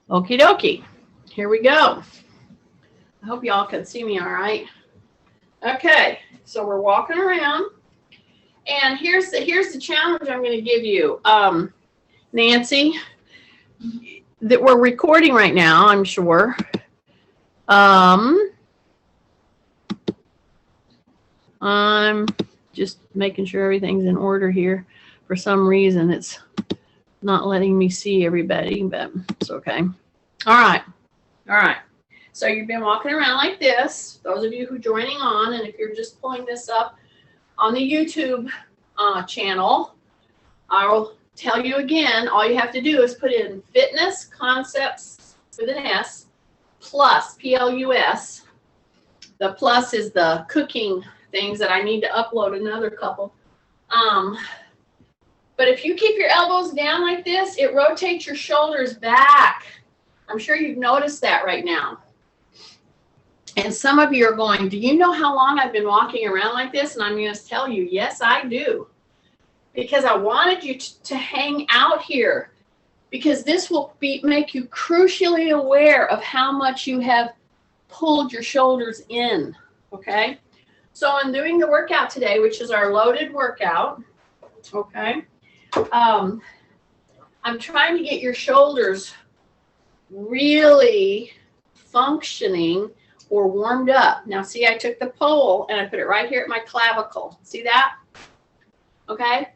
Okie dokie. Here we go. I hope y'all can see me all right. Okay, so we're walking around, and here's the challenge I'm going to give you, Nancy. That we're recording right now, I'm sure. I'm just making sure everything's in order here. For some reason, it's not letting me see everybody, but it's okay. All right. All right. So you've been walking around like this, those of you who are joining on, and if you're just pulling this up on the YouTube channel, I'll tell you again, all you have to do is put in Fitness Concepts with an S, plus, Plus. The plus is the cooking things that I need to upload another couple. But if you keep your elbows down like this, it rotates your shoulders back. I'm sure you've noticed that right now. And some of you are going, do you know how long I've been walking around like this? And I'm going to tell you, yes, I do. Because I wanted you to hang out here. Because this will make you crucially aware of how much you have pulled your shoulders in. Okay? So I'm doing the workout today, which is our loaded workout. Okay? I'm trying to get your shoulders really functioning or warmed up. Now, see, I took the pole and I put it right here at my clavicle. See that? Okay?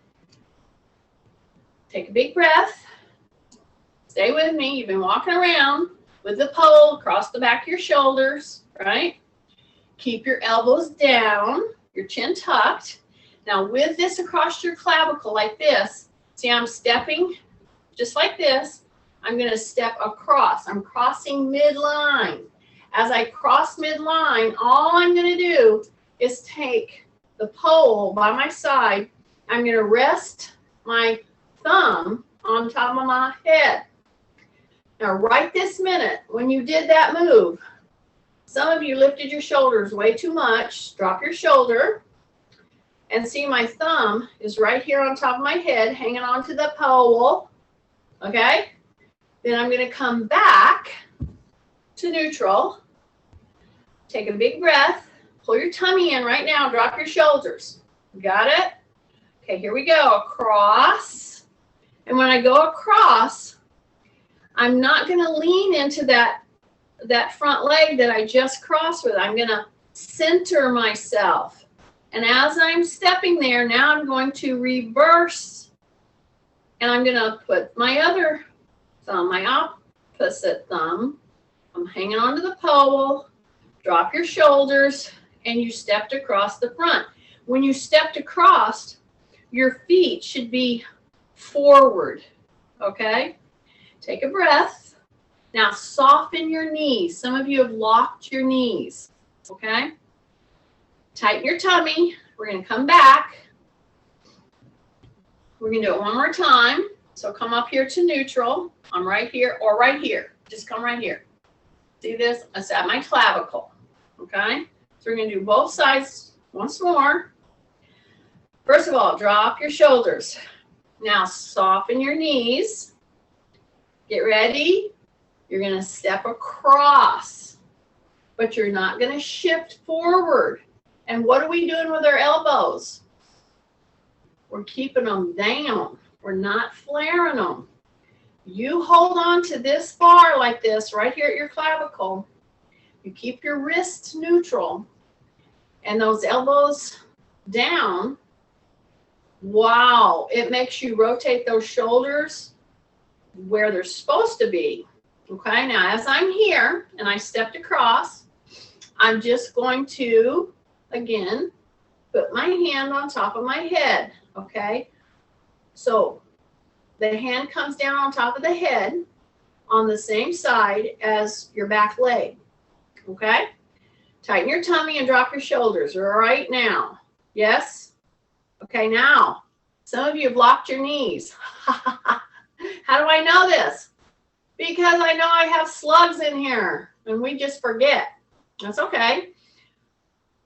Take a big breath. Stay with me. You've been walking around with the pole across the back of your shoulders, right? Keep your elbows down, your chin tucked. Now, with this across your clavicle like this, see, I'm stepping just like this. I'm going to step across. I'm crossing midline. As I cross midline, all I'm going to do is take the pole by my side. I'm going to rest my thumb on top of my head. Now, right this minute, when you did that move, some of you lifted your shoulders way too much. Drop your shoulder. And see, my thumb is right here on top of my head, hanging onto the pole. Okay? Then I'm going to come back to neutral. Take a big breath. Pull your tummy in right now. Drop your shoulders. Got it? Okay, here we go. Across. And when I go across, I'm not going to lean into that front leg that I just crossed with. I'm going to center myself. And as I'm stepping there, now I'm going to reverse. And I'm going to put my other thumb, my opposite thumb. I'm hanging onto the pole. Drop your shoulders, and you stepped across the front. When you stepped across, your feet should be forward, okay? Take a breath. Now soften your knees. Some of you have locked your knees, okay? Tighten your tummy. We're going to come back. We're going to do it one more time. So come up here to neutral. I'm right here or right here. Just come right here. See this? It's at my clavicle. Okay? So we're going to do both sides once more. First of all, drop your shoulders. Now soften your knees. Get ready. You're going to step across, but you're not going to shift forward. And what are we doing with our elbows? We're keeping them down. We're not flaring them. You hold on to this bar like this right here at your clavicle. You keep your wrists neutral and those elbows down. Wow, it makes you rotate those shoulders where they're supposed to be. Okay, now as I'm here and I stepped across, I'm just going to, again, put my hand on top of my head. Okay, so the hand comes down on top of the head on the same side as your back leg. Okay? Tighten your tummy and drop your shoulders right now. Yes? Okay, now, some of you have locked your knees. How do I know this? Because I know I have slugs in here and we just forget. That's okay.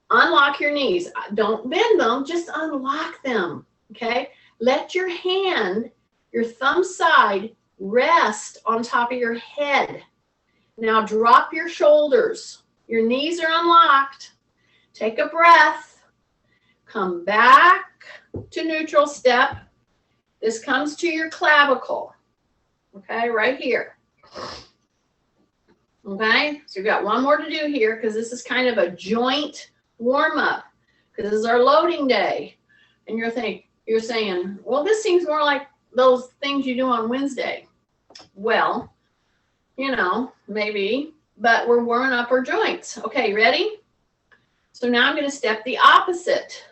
Unlock your knees. Don't bend them, just unlock them. Okay? Let your hand, your thumb side, Rest on top of your head. Now drop your shoulders. Your knees are unlocked. Take a breath. Come back to neutral step. This comes to your clavicle. Okay, right here. Okay, so you've got one more to do here because this is kind of a joint warm-up because this is our loading day. And you're saying, well, this seems more like those things you do on Wednesday. Well, you know, maybe, but we're warming up our joints. Okay, ready? So now I'm going to step the opposite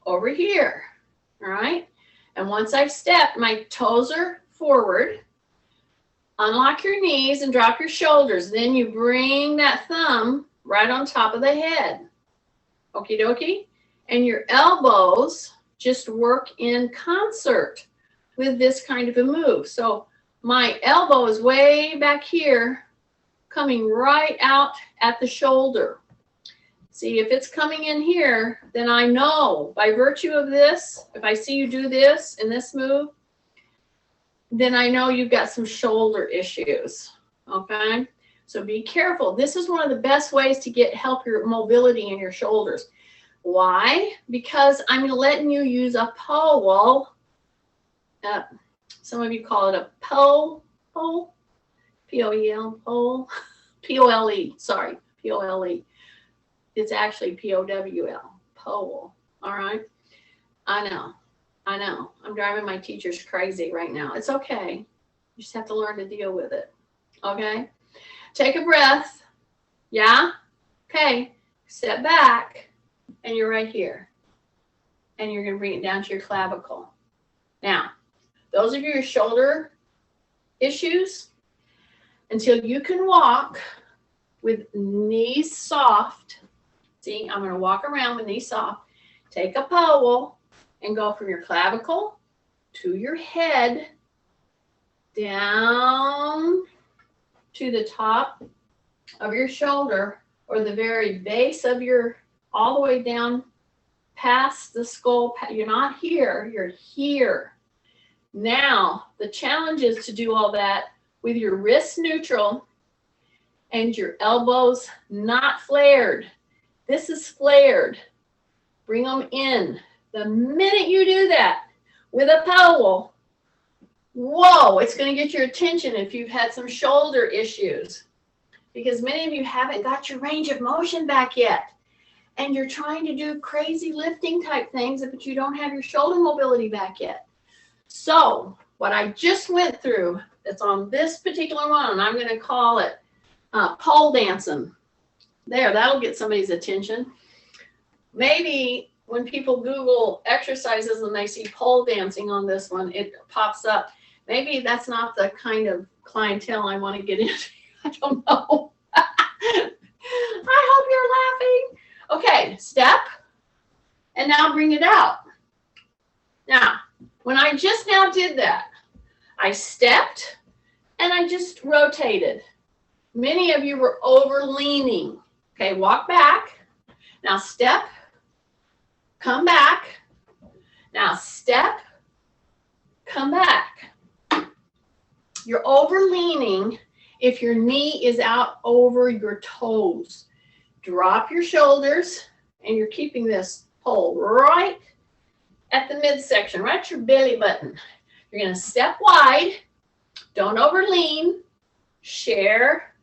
over here. All right. And once I've stepped, my toes are forward. Unlock your knees and drop your shoulders. Then you bring that thumb right on top of the head. Okie dokie. And your elbows just work in concert with this kind of a move. So my elbow is way back here, coming right out at the shoulder. See, if it's coming in here, then I know by virtue of this, if I see you do this in this move, then I know you've got some shoulder issues, okay? So be careful. This is one of the best ways to help your mobility in your shoulders. Why? Because I'm letting you use a pole. Some of you call it a pole, P-O-E-L, pole, P-O-L-E, sorry, P-O-L-E. It's actually P-O-W-L, pole, all right? I know. I'm driving my teachers crazy right now. It's okay. You just have to learn to deal with it, okay? Take a breath, yeah? Okay, step back, and you're right here. And you're going to bring it down to your clavicle. Now, those of you with shoulder issues, until you can walk with knees soft, see, I'm going to walk around with knees soft, take a pole and go from your clavicle to your head, down to the top of your shoulder or the very base of your, all the way down past the skull. You're not here, you're here. Now, the challenge is to do all that with your wrists neutral and your elbows not flared. This is flared. Bring them in. The minute you do that with a pole, whoa, it's going to get your attention if you've had some shoulder issues. Because many of you haven't got your range of motion back yet. And you're trying to do crazy lifting type things, but you don't have your shoulder mobility back yet. So what I just went through, that's on this particular one, and I'm going to call it pole dancing. There, that'll get somebody's attention. Maybe when people Google exercises and they see pole dancing on this one, it pops up. Maybe that's not the kind of clientele I want to get into. I don't know. I hope you're laughing. Okay, step. And now bring it out. Now, when I just now did that, I stepped and I just rotated. Many of you were over leaning. Okay, walk back. Now step. Come back. Now step. Come back. You're over leaning if your knee is out over your toes. Drop your shoulders and you're keeping this pole right at the midsection, right at your belly button. You're going to step wide. Don't over lean. Share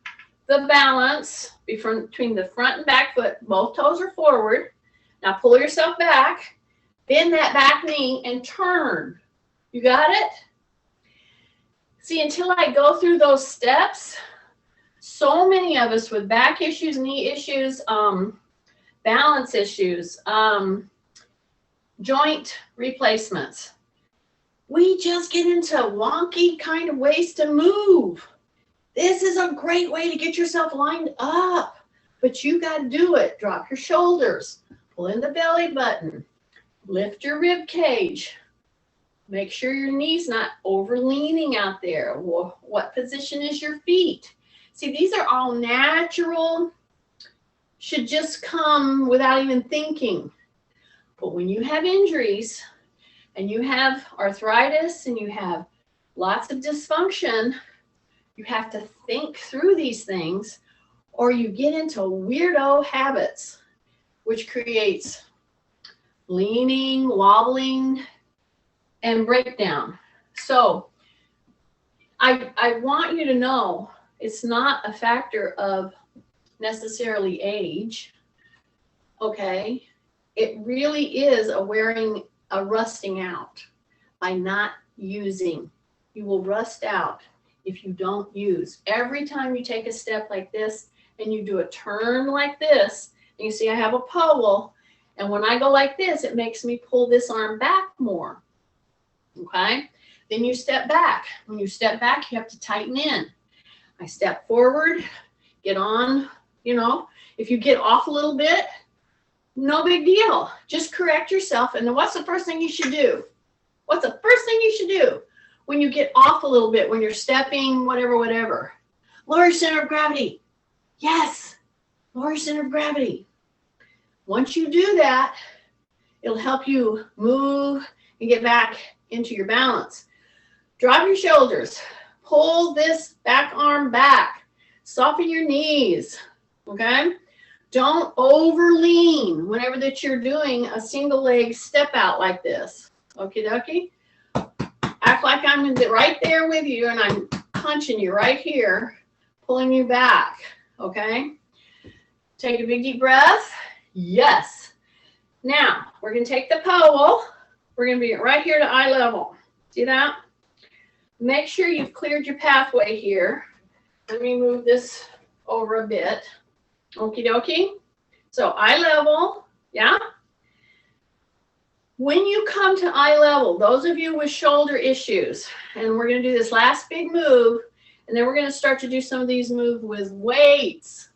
the balance between the front and back foot. Both toes are forward. Now pull yourself back. Bend that back knee and turn. You got it? See, until I go through those steps, so many of us with back issues, knee issues, balance issues, joint replacements, we just get into wonky kind of ways to move. This is a great way to get yourself lined up, but you got to do it. Drop your shoulders, pull in the belly button, lift your rib cage. Make sure your knee's not over leaning out there. What position is your feet? See, these are all natural, should just come without even thinking. But when you have injuries and you have arthritis and you have lots of dysfunction. You have to think through these things, or you get into weirdo habits, which creates leaning, wobbling, and breakdown. So I want you to know it's not a factor of necessarily age, okay? It really is a rusting out by not using. You will rust out if you don't use. Every time you take a step like this and you do a turn like this, and you see I have a pole, and when I go like this, it makes me pull this arm back more, okay? Then you step back. When you step back, you have to tighten in. I step forward, get on, you know. If you get off a little bit, no big deal. Just correct yourself. And then what's the first thing you should do? What's the first thing you should do when you get off a little bit, when you're stepping, whatever? Lower your center of gravity. Yes, lower your center of gravity. Once you do that, it'll help you move and get back into your balance. Drop your shoulders. Pull this back arm back. Soften your knees, okay? Don't over lean whenever that you're doing a single leg step out like this. Okie dokie. Act like I'm right there with you and I'm punching you right here, pulling you back, okay? Take a big deep breath. Yes. Now, we're going to take the pole. We're going to be right here to eye level. See that? Make sure you've cleared your pathway here. Let me move this over a bit. Okie dokie. So eye level, yeah? When you come to eye level, those of you with shoulder issues, and we're going to do this last big move, and then we're going to start to do some of these moves with weights.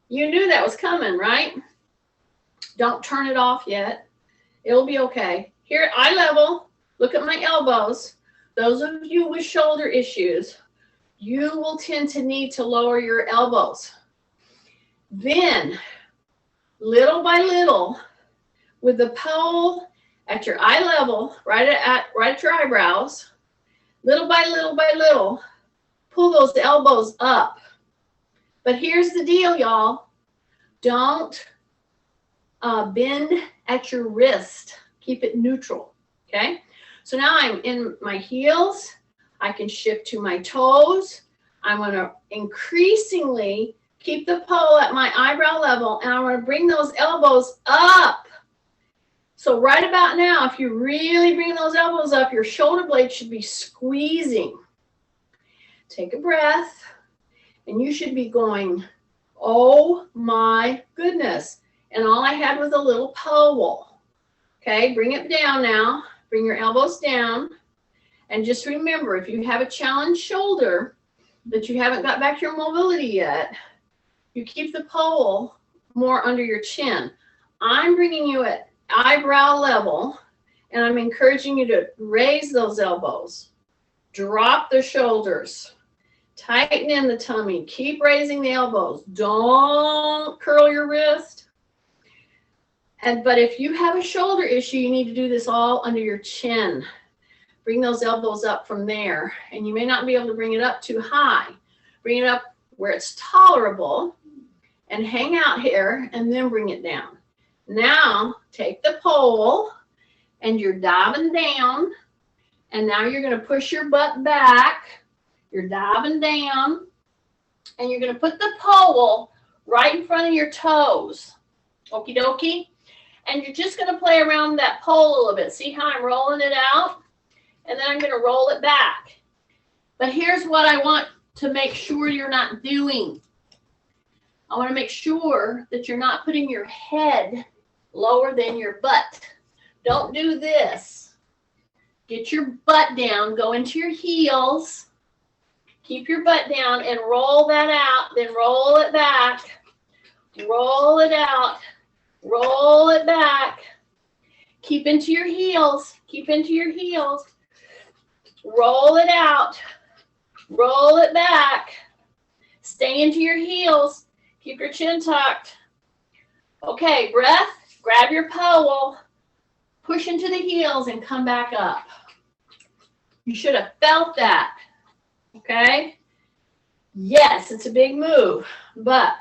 You knew that was coming, right? Don't turn it off yet. It'll be okay. Here at eye level, look at my elbows. Those of you with shoulder issues, you will tend to need to lower your elbows. Then, little by little, with the pole at your eye level, right at your eyebrows, little by little, pull those elbows up. But here's the deal, y'all. Don't bend at your wrist. Keep it neutral, okay? So now I'm in my heels. I can shift to my toes. I'm going to increasingly keep the pole at my eyebrow level, and I want to bring those elbows up. So right about now, if you really bring those elbows up, your shoulder blade should be squeezing. Take a breath, and you should be going, oh my goodness. And all I had was a little pole. Okay, bring it down now. Bring your elbows down. And just remember, if you have a challenged shoulder that you haven't got back your mobility yet, you keep the pole more under your chin. I'm bringing you at eyebrow level, and I'm encouraging you to raise those elbows. Drop the shoulders. Tighten in the tummy. Keep raising the elbows. Don't curl your wrist. But if you have a shoulder issue, you need to do this all under your chin. Bring those elbows up from there. And you may not be able to bring it up too high. Bring it up where it's tolerable and hang out here and then bring it down. Now, take the pole and you're diving down. And now you're going to push your butt back. You're diving down. And you're going to put the pole right in front of your toes. Okie dokie. And you're just going to play around that pole a little bit. See how I'm rolling it out? And then I'm going to roll it back. But here's what I want to make sure you're not doing. I want to make sure that you're not putting your head lower than your butt. Don't do this. Get your butt down. Go into your heels. Keep your butt down and roll that out. Then roll it back. Roll it out. Roll it back. Keep into your heels. Keep into your heels. Roll it out. Roll it back. Stay into your heels. Keep your chin tucked. Okay, breath. Grab your pole. Push into the heels and come back up. You should have felt that. Okay? Yes, it's a big move, but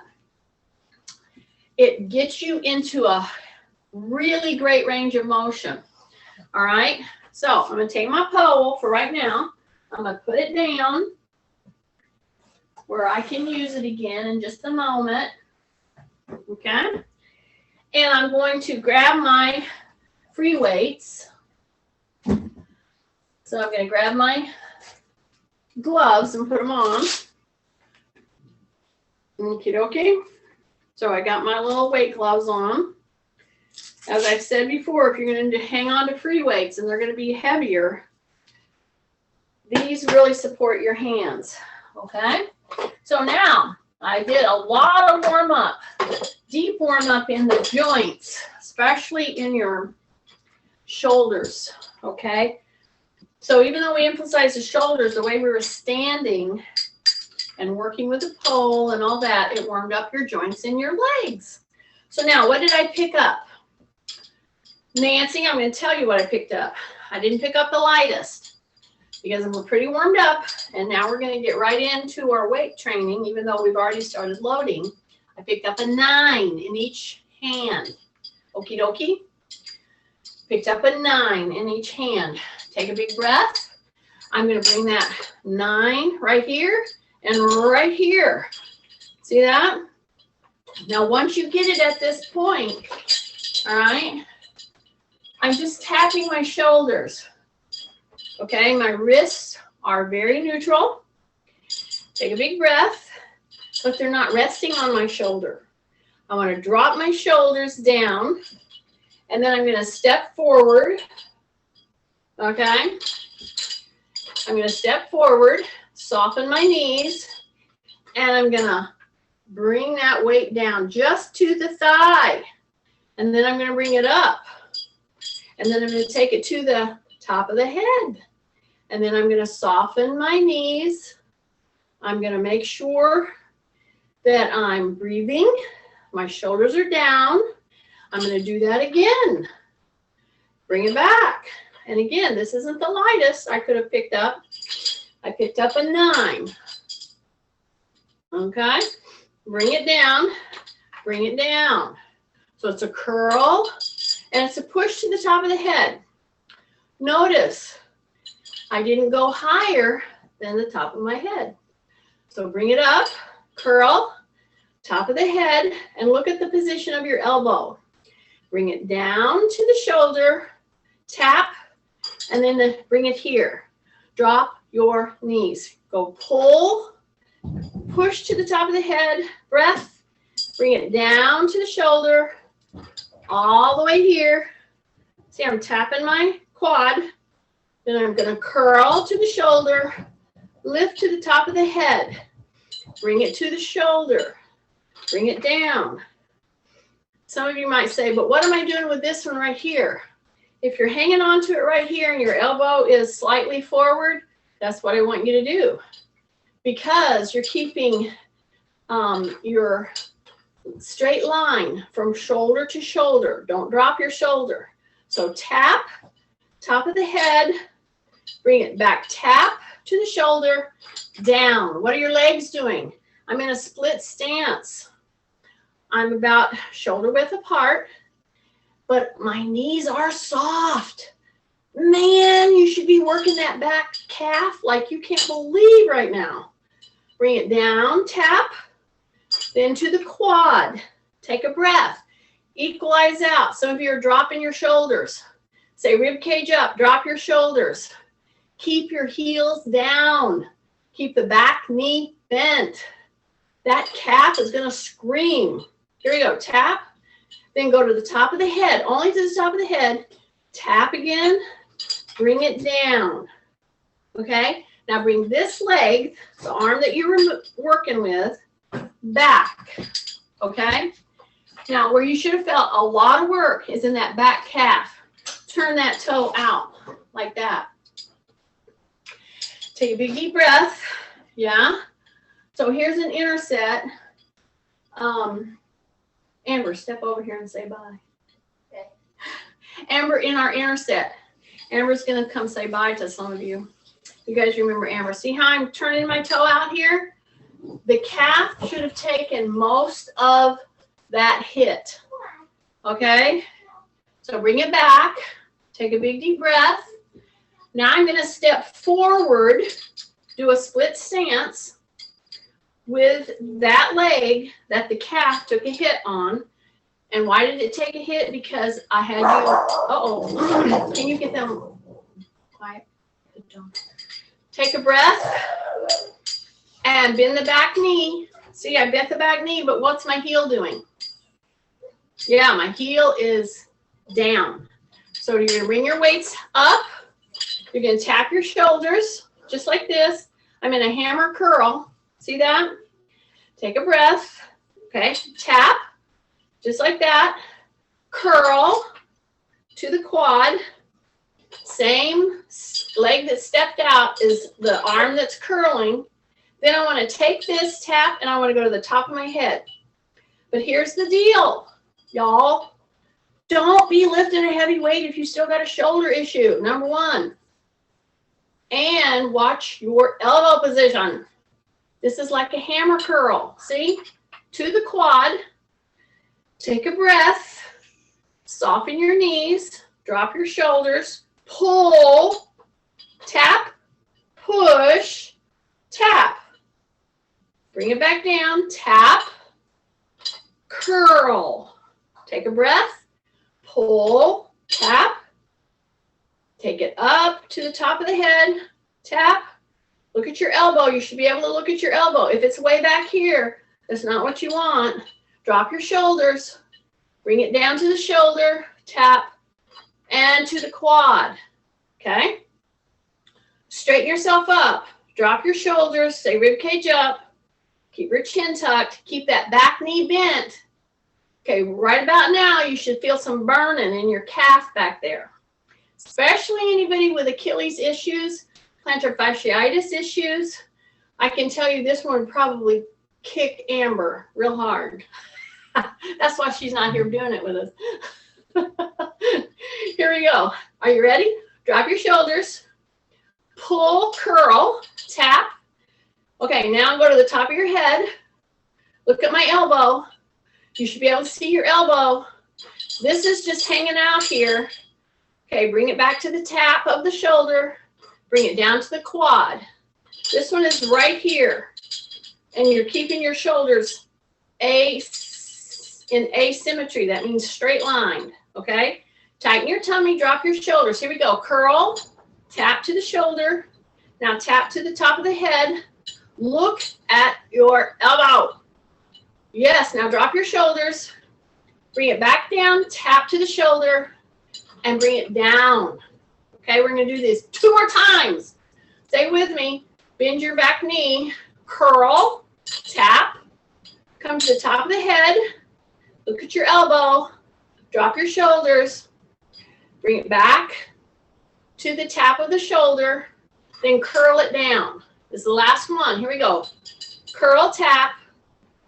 it gets you into a really great range of motion. All right? So I'm going to take my pole for right now. I'm going to put it down where I can use it again in just a moment. Okay? And I'm going to grab my free weights. So I'm going to grab my gloves and put them on. Okie dokie. So I got my little weight gloves on. As I've said before, if you're going to hang on to free weights and they're going to be heavier, these really support your hands. Okay? So now I did a lot of warm up, deep warm up in the joints, especially in your shoulders. Okay? So even though we emphasize the shoulders, the way we were standing and working with the pole and all that, it warmed up your joints in your legs. So now, what did I pick up? Nancy, I'm going to tell you what I picked up. I didn't pick up the lightest because we're pretty warmed up, and now we're going to get right into our weight training, even though we've already started loading. I picked up a 9 in each hand. Okie dokie. Picked up a 9 in each hand. Take a big breath. I'm going to bring that 9 right here and right here. See that? Now, once you get it at this point, all right, I'm just tapping my shoulders. Okay, my wrists are very neutral. Take a big breath, but they're not resting on my shoulder. I want to drop my shoulders down, and then I'm going to step forward. Okay, I'm going to step forward, soften my knees, and I'm going to bring that weight down just to the thigh. And then I'm going to bring it up. And then I'm going to take it to the top of the head. And then I'm going to soften my knees. I'm going to make sure that I'm breathing. My shoulders are down. I'm going to do that again. Bring it back. And again, this isn't the lightest I could have picked up. I picked up a 9. Okay? Bring it down. Bring it down. So it's a curl, and it's a push to the top of the head. Notice, I didn't go higher than the top of my head. So bring it up, curl, top of the head, and look at the position of your elbow. Bring it down to the shoulder, tap, and then bring it here. Drop your knees. Go pull, push to the top of the head, breath, bring it down to the shoulder, all the way here. See, I'm tapping my quad. Then I'm going to curl to the shoulder, lift to the top of the head, bring it to the shoulder, bring it down. Some of you might say, but what am I doing with this one right here? If you're hanging on to it right here and your elbow is slightly forward, that's what I want you to do. Because you're keeping your straight line from shoulder to shoulder. Don't drop your shoulder. So tap, top of the head, bring it back, tap to the shoulder, down. What are your legs doing? I'm in a split stance. I'm about shoulder width apart, but my knees are soft. Man, you should be working that back calf like you can't believe right now. Bring it down, tap, then to the quad. Take a breath. Equalize out. Some of you are dropping your shoulders. Say rib cage up, drop your shoulders. Keep your heels down. Keep the back knee bent. That calf is going to scream. Here we go. Tap. Then go to the top of the head. Only to the top of the head. Tap again. Bring it down. Okay? Now bring this leg, the arm that you were working with, back. Okay? Now where you should have felt a lot of work is in that back calf. Turn that toe out like that. Take a big deep breath. Yeah? So here's an inner set. Amber, step over here and say bye. Okay. Amber, in our inner set. Amber's going to come say bye to some of you. You guys remember Amber. See how I'm turning my toe out here? The calf should have taken most of that hit. Okay? So bring it back. Take a big deep breath. Now I'm going to step forward, do a split stance with that leg that the calf took a hit on. And why did it take a hit? Because I had you, uh-oh, can you get them quiet? Take a breath and bend the back knee. See, I bent the back knee, but what's my heel doing? Yeah, my heel is down. So you're going to bring your weights up. You're going to tap your shoulders just like this. I'm in a hammer curl. See that? Take a breath. Okay, tap just like that. Curl to the quad. Same leg that stepped out is the arm that's curling. Then I want to take this tap and I want to go to the top of my head. But here's the deal, y'all. Don't be lifting a heavy weight if you still got a shoulder issue, number one. And watch your elbow position. This is like a hammer curl. See? To the quad. Take a breath. Soften your knees. Drop your shoulders. Pull. Tap. Push. Tap. Bring it back down. Tap. Curl. Take a breath. Pull. Tap. Take it up to the top of the head. Tap. Look at your elbow. You should be able to look at your elbow. If it's way back here, that's not what you want. Drop your shoulders. Bring it down to the shoulder. Tap. And to the quad. Okay? Straighten yourself up. Drop your shoulders. Stay rib cage up. Keep your chin tucked. Keep that back knee bent. Okay, right about now, you should feel some burning in your calf back there. Especially anybody with Achilles issues, plantar fasciitis issues. I can tell you this one probably kicked Amber real hard. That's why she's not here doing it with us. Here we go. Are you ready? Drop your shoulders. Pull, curl, tap. Okay, now go to the top of your head. Look at my elbow. You should be able to see your elbow. This is just hanging out here. Okay, bring it back to the tap of the shoulder. Bring it down to the quad. This one is right here. And you're keeping your shoulders in asymmetry. That means straight lined, okay? Tighten your tummy, drop your shoulders. Here we go. Curl, tap to the shoulder. Now tap to the top of the head. Look at your elbow. Yes, now drop your shoulders. Bring it back down, tap to the shoulder, and bring it down. Okay, we're going to do this 2 more times. Stay with me. Bend your back knee. Curl, tap. Come to the top of the head. Look at your elbow. Drop your shoulders. Bring it back to the tap of the shoulder. Then curl it down. This is the last one. Here we go. Curl, tap.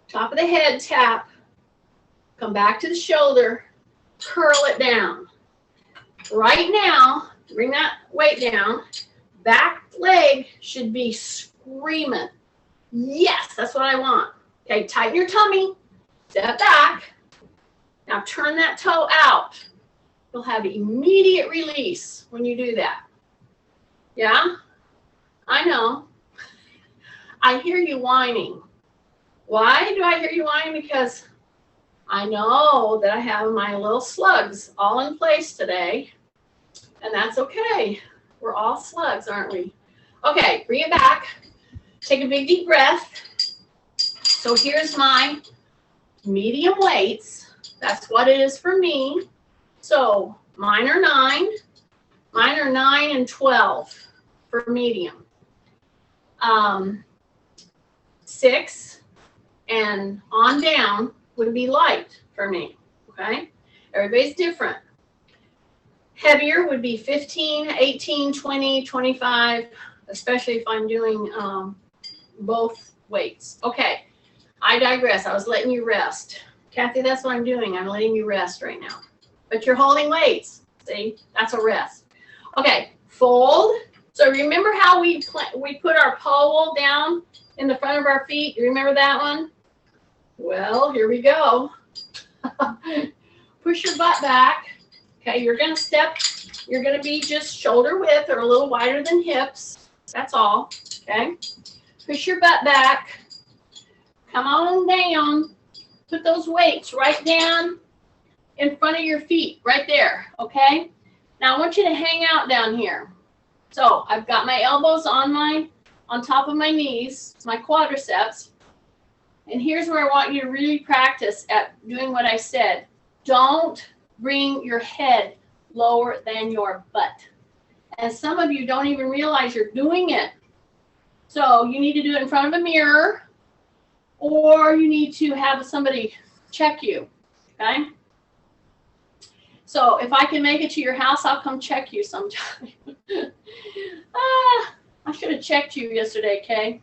Top of the head, tap. Come back to the shoulder. Curl it down. Right now, bring that weight down. Back leg should be screaming. Yes, that's what I want. Okay, tighten your tummy. Step back. Now turn that toe out. You'll have immediate release when you do that. Yeah? I know. I hear you whining. Why do I hear you whining? Because I know that I have my little slugs all in place today. And that's okay. We're all slugs, aren't we? Okay, bring it back. Take a big deep breath. So here's my medium weights. That's what it is for me. So mine are 9. Mine are 9 and 12 for medium. 6 and on down would be light for me. Okay? Everybody's different. Heavier would be 15, 18, 20, 25, especially if I'm doing both weights. Okay, I digress. I was letting you rest. Kathy, that's what I'm doing. I'm letting you rest right now. But you're holding weights. See, that's a rest. Okay, fold. So remember how we put our pole down in the front of our feet? You remember that one? Well, here we go. Push your butt back. Okay, you're going to step. You're going to be just shoulder width or a little wider than hips. That's all. Okay. Push your butt back. Come on down. Put those weights right down in front of your feet, right there. Okay. Now I want you to hang out down here. So I've got my elbows on top of my knees, my quadriceps. And here's where I want you to really practice at doing what I said. Don't bring your head lower than your butt. And some of you don't even realize you're doing it. So you need to do it in front of a mirror, or you need to have somebody check you, okay? So if I can make it to your house, I'll come check you sometime. I should have checked you yesterday, Kay.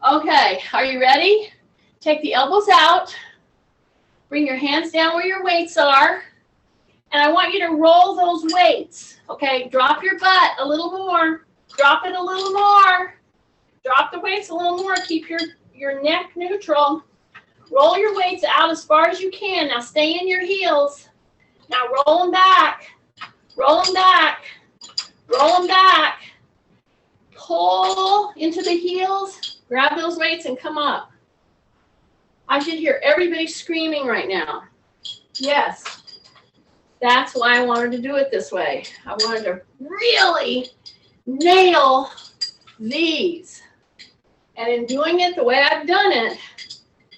Okay, are you ready? Take the elbows out. Bring your hands down where your weights are. And I want you to roll those weights, okay? Drop your butt a little more. Drop it a little more. Drop the weights a little more. Keep your neck neutral. Roll your weights out as far as you can. Now stay in your heels. Now roll them back. Roll them back. Roll them back. Pull into the heels. Grab those weights and come up. I should hear everybody screaming right now. Yes. That's why I wanted to do it this way. I wanted to really nail these. And in doing it the way I've done it,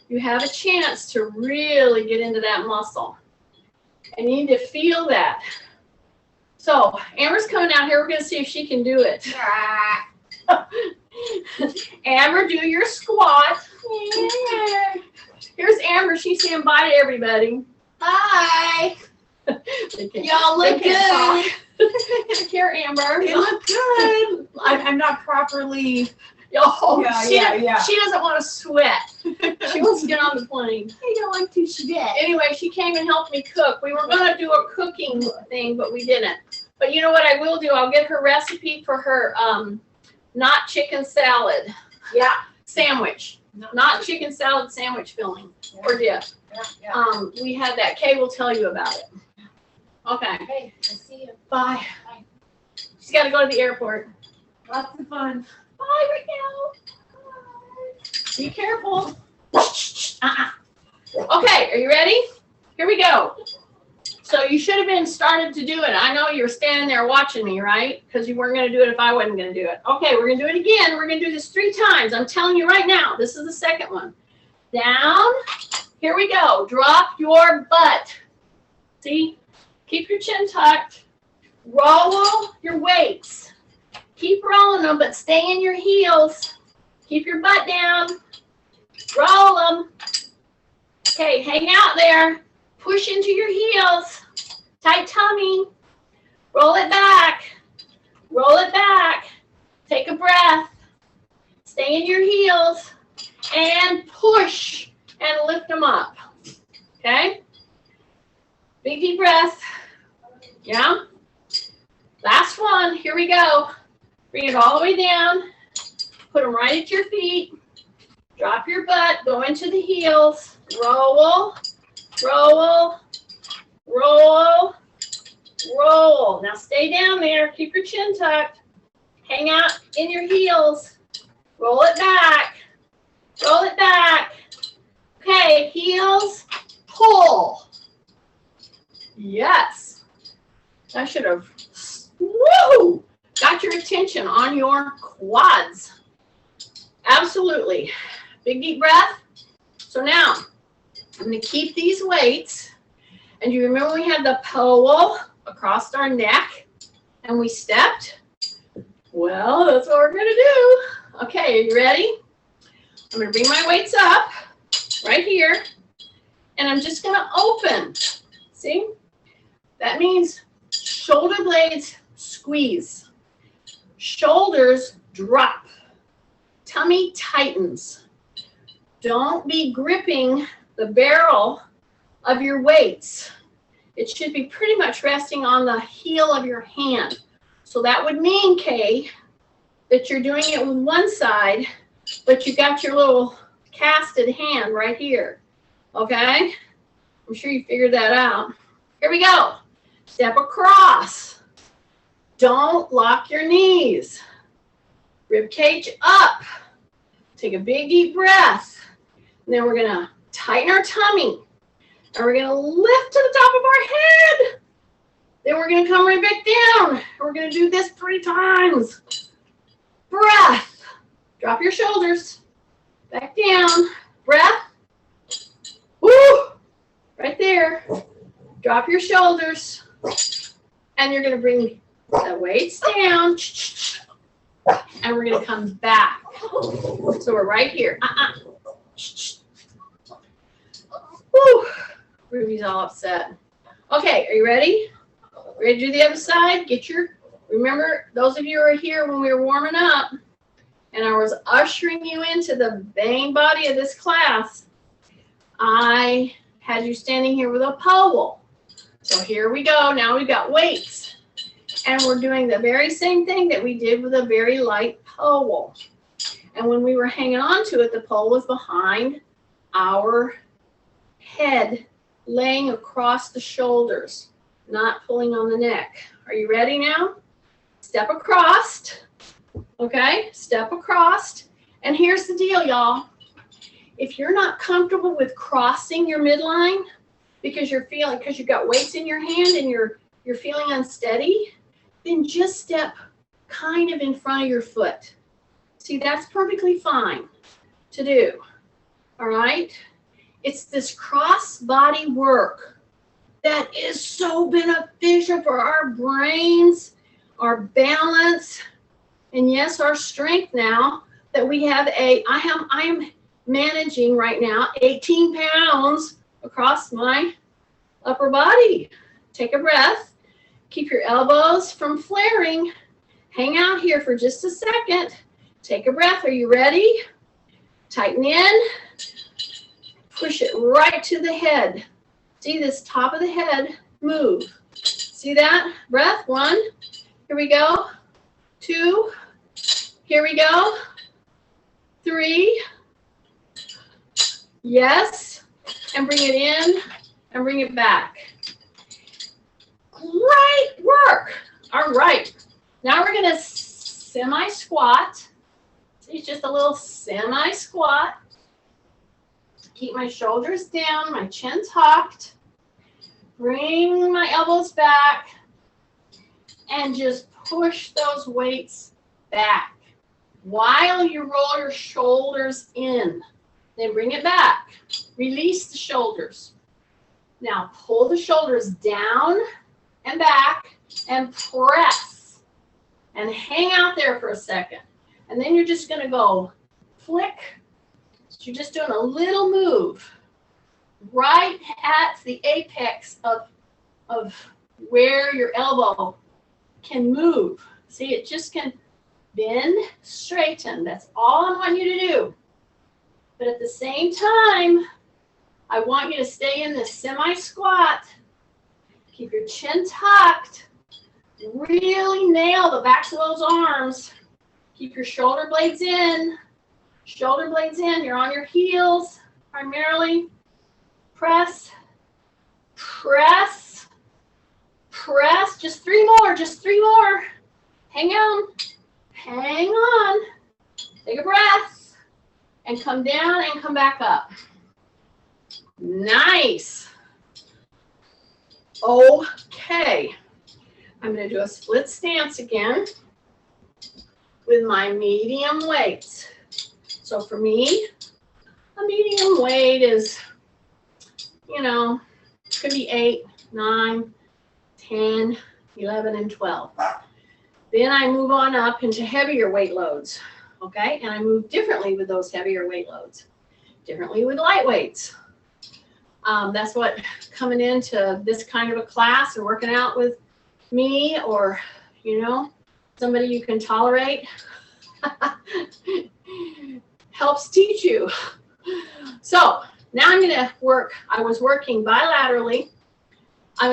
you have a chance to really get into that muscle. And you need to feel that. So Amber's coming out here. We're going to see if she can do it. Amber, do your squat. Yeah. Here's Amber. She's saying bye to everybody. Hi. Y'all look good. Here, Amber. You look good. I'm not properly. She doesn't want to sweat. She wants to get on the plane. I don't like to sweat. Anyway, she came and helped me cook. We were going to do a cooking thing, but we didn't. But you know what I will do? I'll get her recipe for her not chicken salad. Yeah. Sandwich. Not chicken salad sandwich filling or dip. Yeah. We had that. Kay will tell you about it. Okay. Hey, I'll see you. Bye. Bye. She's got to go to the airport. Lots of fun. Bye, Raquel. Bye. Be careful. Okay, are you ready? Here we go. So you should have been started to do it. I know you were standing there watching me, right? Because you weren't going to do it if I wasn't going to do it. Okay, we're going to do it again. We're going to do this 3 times. I'm telling you right now. This is the second one. Down. Here we go. Drop your butt. See? Keep your chin tucked. Roll your weights. Keep rolling them, but stay in your heels. Keep your butt down. Roll them. Okay, hang out there. Push into your heels. Tight tummy. Roll it back. Roll it back. Take a breath. Stay in your heels. And push and lift them up. Okay? Big deep breath. Yeah? Last one. Here we go. Bring it all the way down. Put them right at your feet. Drop your butt. Go into the heels. Roll. Roll. Roll. Roll. Now stay down there. Keep your chin tucked. Hang out in your heels. Roll it back. Roll it back. Okay, heels. Pull. Yes. I should have, woo! Got your attention on your quads. Absolutely. Big deep breath. So now, I'm going to keep these weights. And you remember we had the pole across our neck and we stepped? Well, that's what we're going to do. Okay, are you ready? I'm going to bring my weights up right here. And I'm just going to open. See? That means shoulder blades squeeze. Shoulders drop. Tummy tightens. Don't be gripping the barrel of your weights. It should be pretty much resting on the heel of your hand. So that would mean, Kay, that you're doing it with one side, but you got your little casted hand right here. Okay? I'm sure you figured that out. Here we go. Step across. Don't lock your knees. Rib cage up. Take a big deep breath. And then we're going to tighten our tummy. And we're going to lift to the top of our head. Then we're going to come right back down. We're going to do this 3 times. Breath. Drop your shoulders. Back down. Breath. Woo! Right there. Drop your shoulders. And you're going to bring the weights down. And we're going to come back. So we're right here. Woo! Ruby's all upset. Okay, are you ready? Ready to do the other side? Remember, those of you who are here when we were warming up, and I was ushering you into the main body of this class, I had you standing here with a pole. So here we go. Now we've got weights. And we're doing the very same thing that we did with a very light pole. And when we were hanging on to it, the pole was behind our head, laying across the shoulders, not pulling on the neck. Are you ready now? Step across. Okay, step across. And here's the deal, y'all. If you're not comfortable with crossing your midline because you've got weights in your hand and you're feeling unsteady, then just step kind of in front of your foot. See, that's perfectly fine to do. All right? It's this cross body work that is so beneficial for our brains, our balance, and yes, our strength now that we have I am managing right now 18 pounds across my upper body. Take a breath. Keep your elbows from flaring. Hang out here for just a second. Take a breath. Are you ready? Tighten in. Push it right to the head. See this top of the head move. See that? Breath. 1. Here we go. 2. Here we go. 3. Yes. And bring it in and bring it back. Great work. All right. Now we're going to semi-squat. It's just a little semi-squat. Keep my shoulders down, my chin tucked. Bring my elbows back. And just push those weights back while you roll your shoulders in. Then bring it back. Release the shoulders. Now pull the shoulders down and back and press. And hang out there for a second. And then you're just going to go flick. So you're just doing a little move right at the apex of where your elbow can move. See, it just can bend, straighten. That's all I want you to do. But at the same time, I want you to stay in this semi-squat. Keep your chin tucked. Really nail the backs of those arms. Keep your shoulder blades in. Shoulder blades in. You're on your heels primarily. Press. Press. Press. Just 3 more. Just 3 more. Hang on. Hang on. Take a breath. And come down and come back up. Nice. Okay. I'm going to do a split stance again with my medium weights. So for me, a medium weight is, could be 8, 9, 10, 11, and 12. Then I move on up into heavier weight loads, okay? And I move differently with those heavier weight loads, differently with light weights. That's what coming into this kind of a class and working out with me or, somebody you can tolerate helps teach you. So now I'm going to work. I was working unilaterally. Now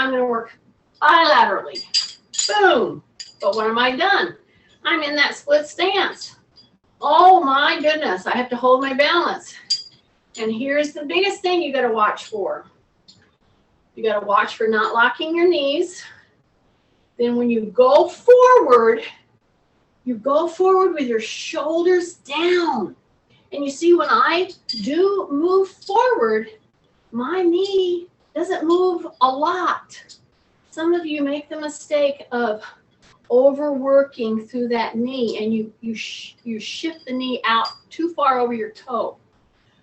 I'm going to work bilaterally. Boom. But what am I done? I'm in that split stance. Oh my goodness, I have to hold my balance. And here's the biggest thing you got to watch for. You got to watch for not locking your knees. Then when you go forward with your shoulders down. And you see, when I do move forward, my knee doesn't move a lot. Some of you make the mistake of overworking through that knee, and you shift the knee out too far over your toe.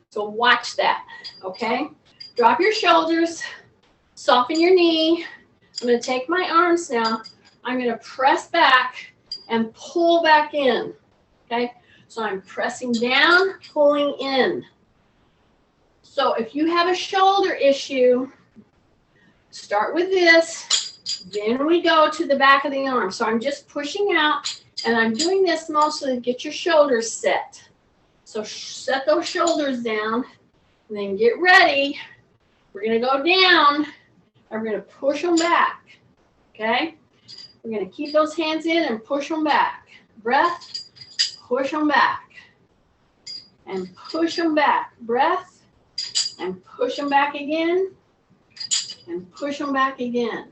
So watch that, okay? Drop your shoulders, soften your knee. I'm going to take my arms now. I'm going to press back and pull back in, okay? So I'm pressing down, pulling in. So if you have a shoulder issue, start with this, then we go to the back of the arm. So I'm just pushing out, and I'm doing this mostly to get your shoulders set. So set those shoulders down, and then get ready. We're going to go down, and we're going to push them back, okay? We're going to keep those hands in and push them back. Breath, push them back, and push them back. Breath, and push them back again, and push them back again.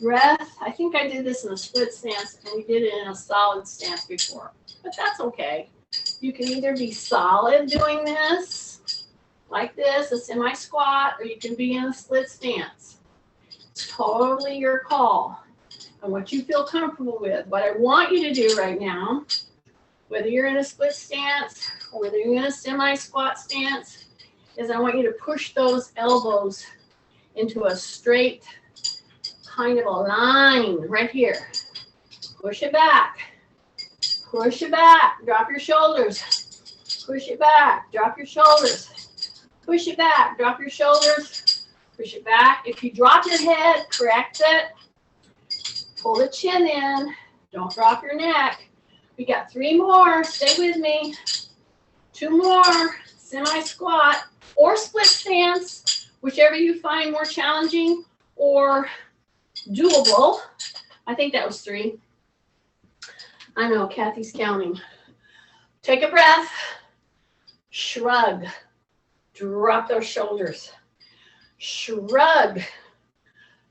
Breath. I think I did this in a split stance, and we did it in a solid stance before, but that's okay. You can either be solid doing this, like this, a semi-squat, or you can be in a split stance. It's totally your call and what you feel comfortable with. What I want you to do right now, whether you're in a split stance or whether you're in a semi-squat stance, is I want you to push those elbows into a straight kind of a line right here. Push it back. Push it back. Drop your shoulders. Push it back. Drop your shoulders. Push it back. Drop your shoulders. Push it back. If you drop your head, correct it. Pull the chin in. Don't drop your neck. We got 3 more. Stay with me. 2 more. Semi-squat or split stance, whichever you find more challenging or doable. I think that was 3. I know, Kathy's counting. Take a breath. Shrug. Drop those shoulders. Shrug.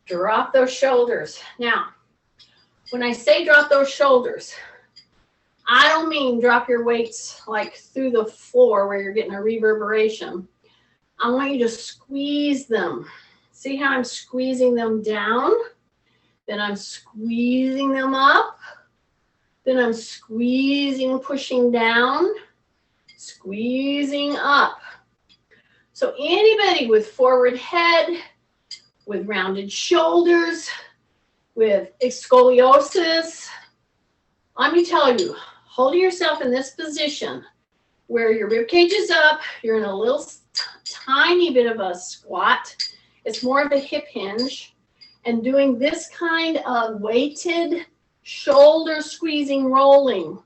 Drop those shoulders. Now, when I say drop those shoulders, I don't mean drop your weights like through the floor where you're getting a reverberation. I want you to squeeze them. See how I'm squeezing them down? Then I'm squeezing them up. Then I'm squeezing, pushing down, squeezing up. So anybody with forward head, with rounded shoulders, with scoliosis, let me tell you, hold yourself in this position where your rib cage is up, you're in a little tiny bit of a squat. It's more of a hip hinge, and doing this kind of weighted shoulder squeezing, rolling.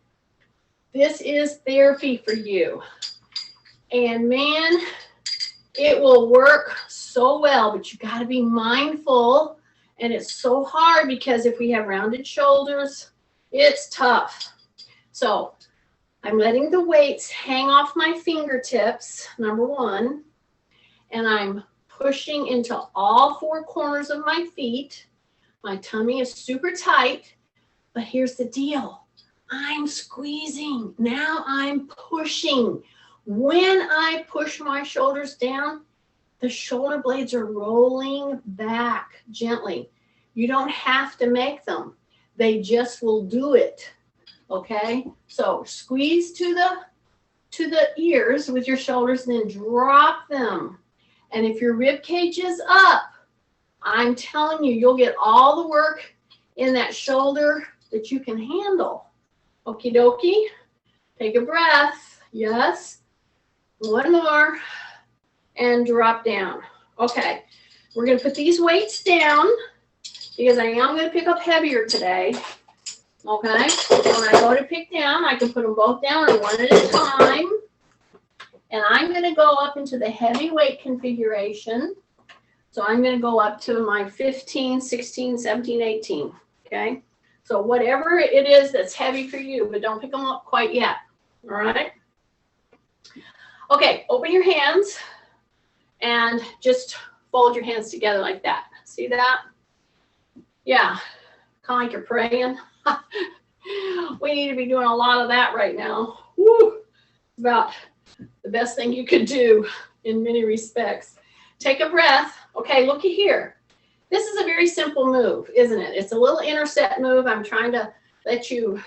This is therapy for you. And man, it will work so well, but you got to be mindful. And it's so hard because if we have rounded shoulders, it's tough. So I'm letting the weights hang off my fingertips, number 1. And I'm pushing into all 4 corners of my feet. My tummy is super tight. But here's the deal. I'm squeezing. Now I'm pushing. When I push my shoulders down, the shoulder blades are rolling back gently. You don't have to make them. They just will do it. Okay? So squeeze to the ears with your shoulders, and then drop them. And if your rib cage is up, I'm telling you, you'll get all the work in that shoulder that you can handle. Okie dokie. Take a breath. Yes. 1 more. And drop down. Okay. We're going to put these weights down because I am going to pick up heavier today. Okay. When I go to pick down, I can put them both down one at a time. And I'm going to go up into the heavyweight configuration. So I'm going to go up to my 15, 16, 17, 18. Okay. So whatever it is that's heavy for you, but don't pick them up quite yet. All right. Okay, open your hands and just fold your hands together like that. See that? Yeah, kind of like you're praying. We need to be doing a lot of that right now. Woo! About the best thing you could do in many respects. Take a breath. Okay, looky here. This is a very simple move, isn't it? It's a little interset move. I'm trying to let you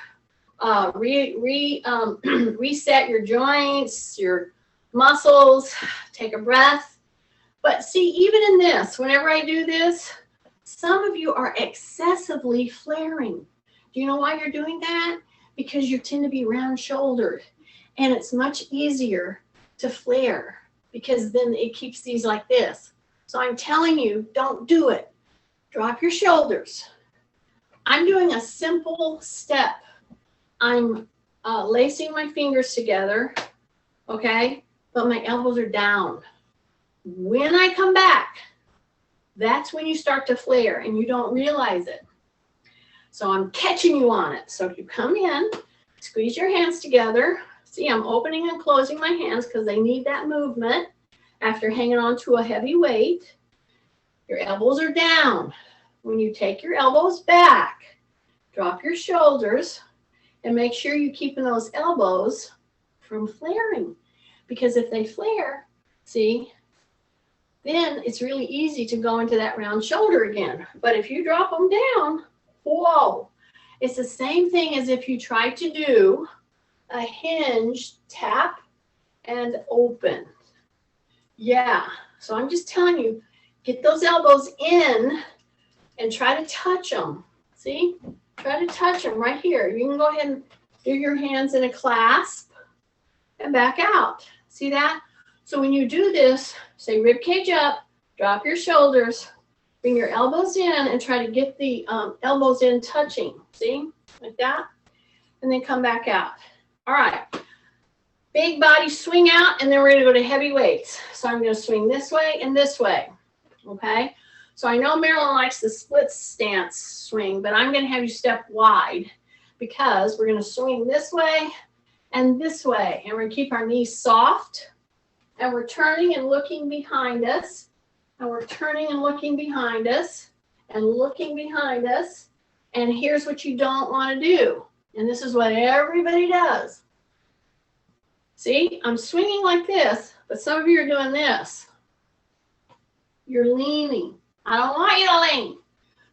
reset your joints, your muscles. Take a breath. But see, even in this, whenever I do this, some of you are excessively flaring. Do you know why you're doing that? Because you tend to be round-shouldered, and it's much easier to flare because then it keeps these like this. So I'm telling you, don't do it. Drop your shoulders. I'm doing a simple step. I'm lacing my fingers together, okay? But my elbows are down. When I come back, that's when you start to flare and you don't realize it. So I'm catching you on it. So if you come in, squeeze your hands together. See, I'm opening and closing my hands because they need that movement after hanging on to a heavy weight. Your elbows are down. When you take your elbows back, drop your shoulders and make sure you're keeping those elbows from flaring. Because if they flare, see, then it's really easy to go into that round shoulder again. But if you drop them down, whoa, it's the same thing as if you tried to do a hinge tap and open. Yeah, so I'm just telling you, get those elbows in and try to touch them. See? Try to touch them right here. You can go ahead and do your hands in a clasp and back out. See that? So when you do this, say rib cage up, drop your shoulders, bring your elbows in and try to get the elbows in touching. See? Like that. And then come back out. All right. Big body swing out, and then we're going to go to heavy weights. So I'm going to swing this way and this way. Okay? So I know Marilyn likes the split stance swing, but I'm going to have you step wide because we're going to swing this way and this way. And we're going to keep our knees soft. And we're turning and looking behind us. And we're turning and looking behind us and looking behind us. And here's what you don't want to do. And this is what everybody does. See, I'm swinging like this, but some of you are doing this. You're leaning. I don't want you to lean.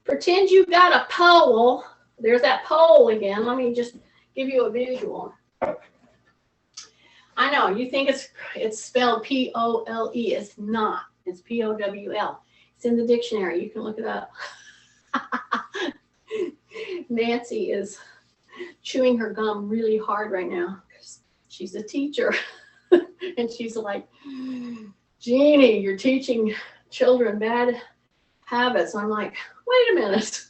Pretend you've got a pole. There's that pole again. Let me just give you a visual. I know, you think it's spelled P-O-L-E. It's not. It's P-O-W-L. It's in the dictionary. You can look it up. Nancy is chewing her gum really hard right now because she's a teacher. And she's like, Jeannie, you're teaching children bad habits. I'm like, wait a minute.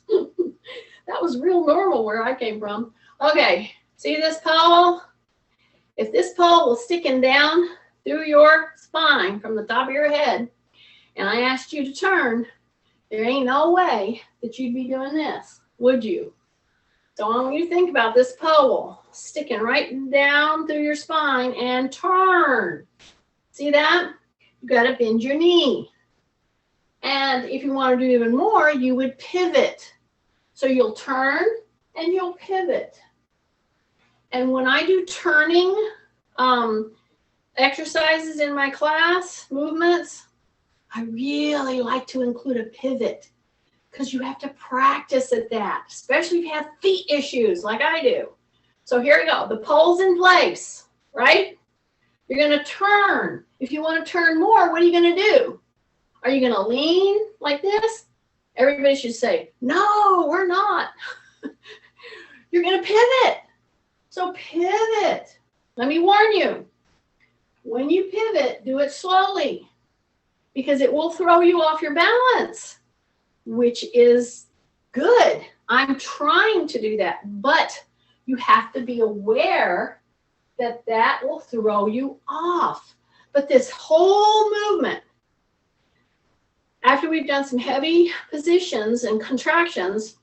That was real normal where I came from. Okay, see this pole? If this pole was sticking down through your spine from the top of your head, and I asked you to turn, there ain't no way that you'd be doing this, would you? So I want you to think about this pole sticking right down through your spine and turn. See that? You got to bend your knee. And if you want to do even more, you would pivot. So you'll turn and you'll pivot. And when I do turning exercises in my class, movements, I really like to include a pivot because you have to practice at that, especially if you have feet issues like I do. So here we go. The pole's in place, right? You're going to turn. If you want to turn more, what are you going to do? Are you going to lean like this? Everybody should say, no, we're not. You're going to pivot. So pivot. Let me warn you. When you pivot, do it slowly because it will throw you off your balance, which is good. I'm trying to do that, but you have to be aware that that will throw you off. But this whole movement, after we've done some heavy positions and contractions,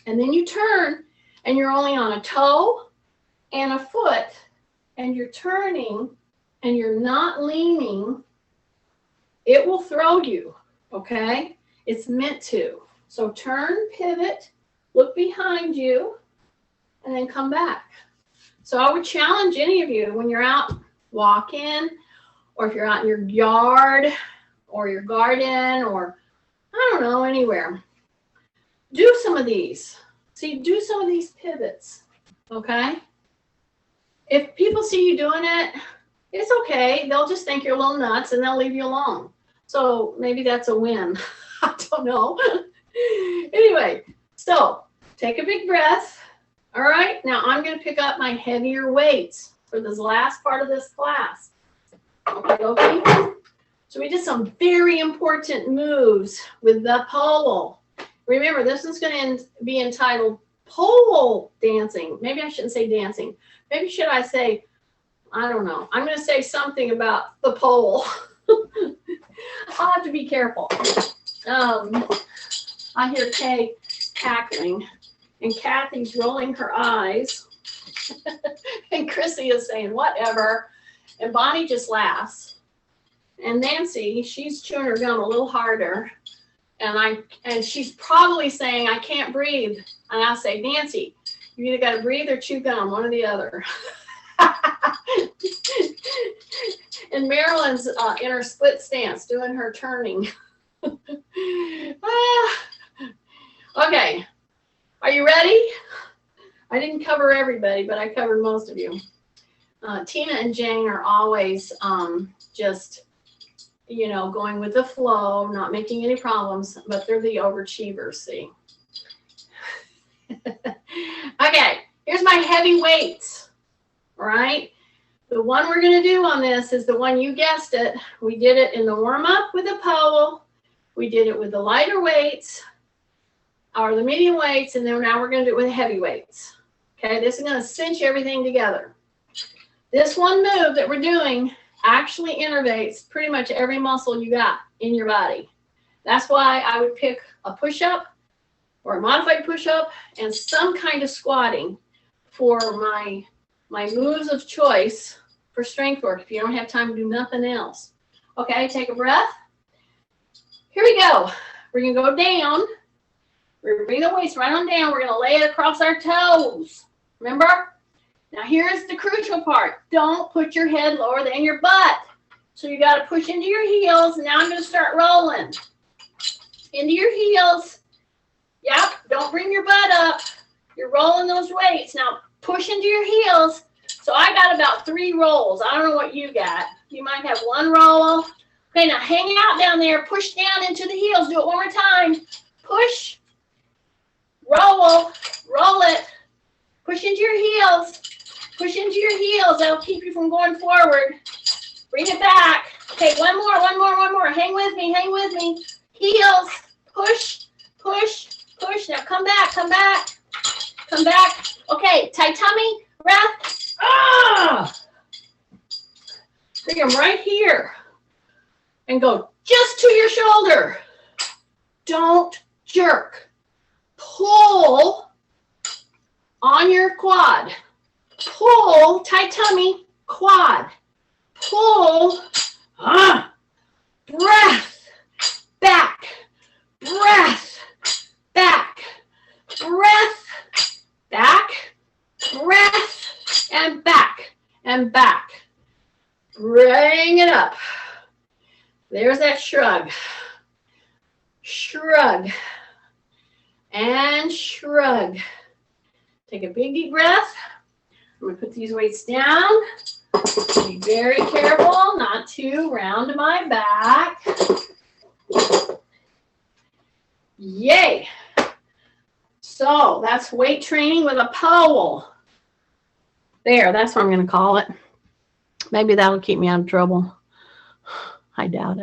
And then you turn and you're only on a toe and a foot, and you're turning and you're not leaning, it will throw you, okay? It's meant to. So turn, pivot, look behind you, and then come back. So I would challenge any of you when you're out walking, or if you're out in your yard or your garden, or I don't know, anywhere, do some of these. See, do some of these pivots, okay? If people see you doing it, it's okay. They'll just think you're a little nuts and they'll leave you alone. So maybe that's a win. I don't know. Anyway, so take a big breath. All right, now I'm going to pick up my heavier weights for this last part of this class. Okay. So we did some very important moves with the pole. Remember, this is going to be entitled pole dancing. Maybe I shouldn't say dancing. Maybe should I say, I don't know. I'm going to say something about the pole. I'll have to be careful. I hear Kay cackling, and Kathy's rolling her eyes, and Chrissy is saying, whatever, and Bonnie just laughs. And Nancy, she's chewing her gum a little harder, and she's probably saying, I can't breathe. And I say, Nancy, you either got to breathe or chew gum, one or the other. And Marilyn's in her split stance doing her turning. Okay, are you ready? I didn't cover everybody, but I covered most of you. Tina and Jane are always just, you know, going with the flow, not making any problems, but they're the overachievers, see? Okay, here's my heavy weights, all right? The one we're going to do on this is the one, you guessed it. We did it in the warm-up with the pole. We did it with the lighter weights, or the medium weights, and then now we're going to do it with heavy weights. Okay, this is going to cinch everything together. This one move that we're doing actually innervates pretty much every muscle you got in your body. That's why I would pick a push-up or a modified push-up and some kind of squatting for my moves of choice for strength work if you don't have time to do nothing else. Okay, take a breath. Here we go. We're going to go down. We're going to bring the weights right on down. We're going to lay it across our toes. Remember? Now here's the crucial part. Don't put your head lower than your butt. So you got to push into your heels. Now I'm going to start rolling. Into your heels. Yep, don't bring your butt up. You're rolling those weights. Now push into your heels. So I got about 3 rolls. I don't know what you got. You might have 1 roll. Okay, now hang out down there. Push down into the heels. Do it one more time. Push. Roll. Roll it. Push into your heels. Push into your heels. That'll keep you from going forward. Bring it back. Okay, one more. Hang with me. Heels. Push. Now come back. Okay, tight tummy. Breath. Bring them right here. And go just to your shoulder. Don't jerk. Pull on your quad. Pull, tight tummy, quad. Pull, breath, back, breath, back, breath, back, breath, and back, and back. Bring it up. There's that shrug. Shrug. And shrug. Take a big deep breath. I'm going to put these weights down. Be very careful not to round my back. Yay. So that's weight training with a pole. There, that's what I'm going to call it. Maybe that'll keep me out of trouble. I doubt it.